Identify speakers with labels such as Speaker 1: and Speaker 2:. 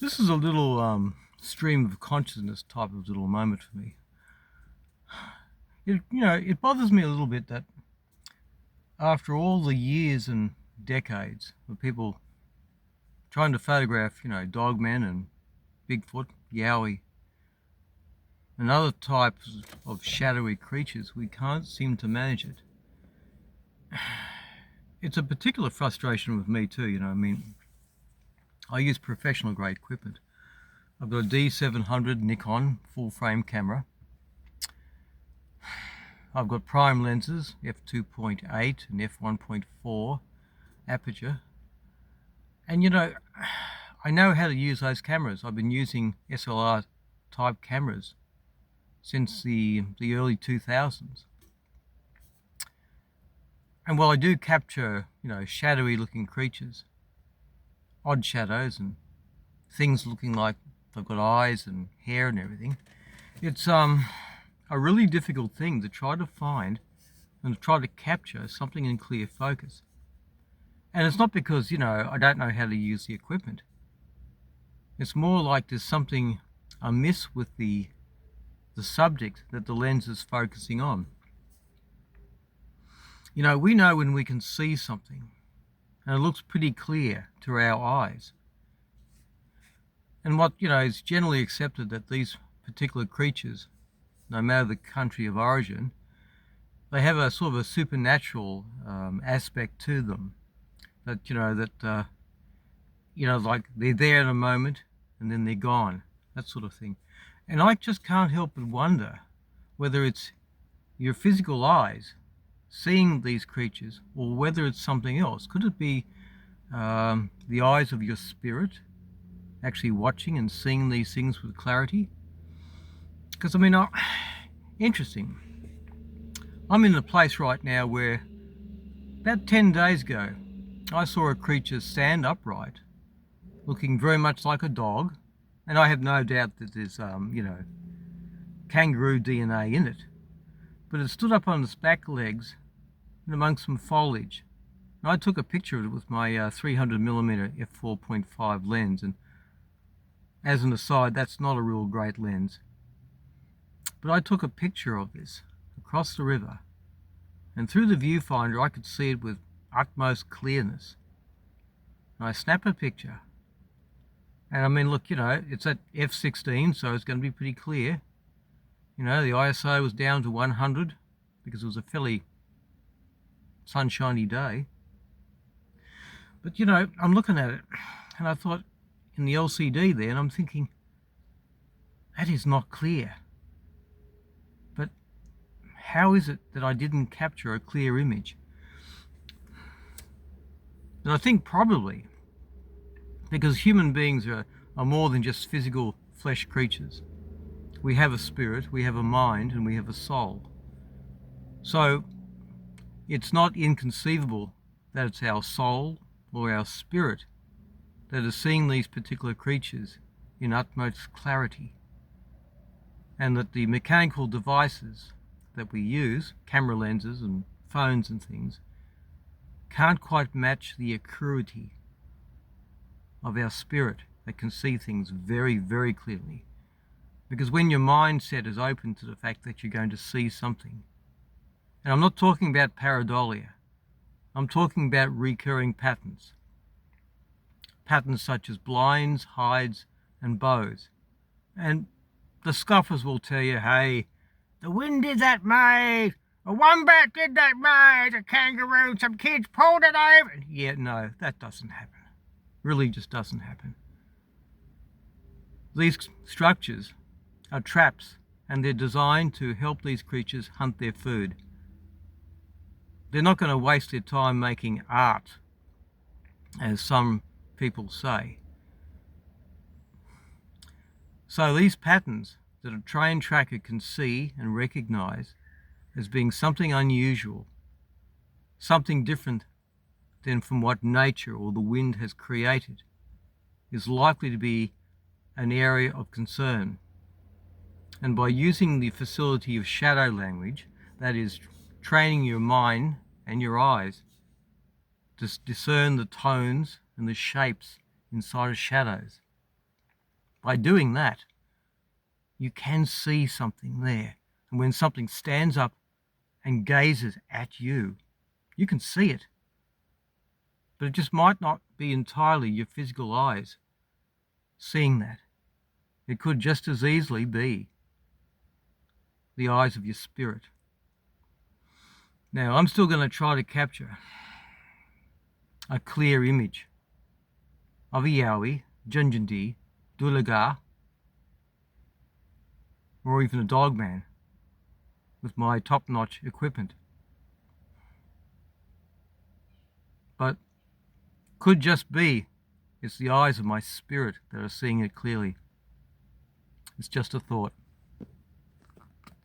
Speaker 1: This is a little stream of consciousness type of little moment for me. It bothers me a little bit that after all the years and decades of people trying to photograph, dogmen and Bigfoot, Yowie, and other types of shadowy creatures, we can't seem to manage it. It's a particular frustration with me too, I use professional grade equipment. I've got a D700 Nikon full frame camera. I've got prime lenses, f2.8 and f1.4 aperture. And I know how to use those cameras. I've been using SLR type cameras since the early 2000s. And while I do capture, shadowy looking creatures, odd shadows and things looking like they've got eyes and hair and everything, it's a really difficult thing to try to find and to try to capture something in clear focus. And it's not because, I don't know how to use the equipment. It's more like there's something amiss with the subject that the lens is focusing on. We know when we can see something and it looks pretty clear to our eyes. And what, is generally accepted that these particular creatures, no matter the country of origin, they have a sort of a supernatural aspect to them. That, like they're there in a moment and then they're gone, that sort of thing. And I just can't help but wonder whether it's your physical eyes seeing these creatures or whether it's something else. Could it be the eyes of your spirit actually watching and seeing these things with clarity? Because interesting. I'm in a place right now where about 10 days ago I saw a creature stand upright looking very much like a dog, and I have no doubt that there's kangaroo DNA in it, but it stood up on its back legs and amongst some foliage. And I took a picture of it with my 300mm f4.5 lens, and as an aside, that's not a real great lens. But I took a picture of this across the river, and through the viewfinder I could see it with utmost clearness. And I snap a picture, and look, it's at f16, so it's going to be pretty clear. The ISO was down to 100 because it was a fairly sunshiny day. But I'm looking at it and I thought in the LCD there, and I'm thinking, that is not clear. But how is it that I didn't capture a clear image? And I think probably because human beings are more than just physical flesh creatures. We have a spirit, we have a mind, and we have a soul. So it's not inconceivable that it's our soul or our spirit that is seeing these particular creatures in utmost clarity, and that the mechanical devices that we use, camera lenses and phones and things, can't quite match the acuity of our spirit that can see things very, very clearly. Because when your mindset is open to the fact that you're going to see something, and I'm not talking about pareidolia, I'm talking about recurring patterns. Patterns such as blinds, hides, and bows. And the scoffers will tell you, hey, the wind did that, mate. A wombat did that, mate. A kangaroo, some kids pulled it over. Yeah, no, that doesn't happen. Really just doesn't happen. These structures are traps, and they're designed to help these creatures hunt their food. They're not going to waste their time making art, as some people say. So these patterns that a trained tracker can see and recognize as being something unusual, something different than from what nature or the wind has created, is likely to be an area of concern. And by using the facility of shadow language, that is, training your mind and your eyes to discern the tones and the shapes inside of shadows, By doing that, you can see something there. And when something stands up and gazes at you, you can see it. But it just might not be entirely your physical eyes seeing that. It could just as easily be the eyes of your spirit. Now, I'm still going to try to capture a clear image of a Yowie, Junjundi, Dulaga, or even a dogman with my top-notch equipment. But could just be it's the eyes of my spirit that are seeing it clearly. It's just a thought.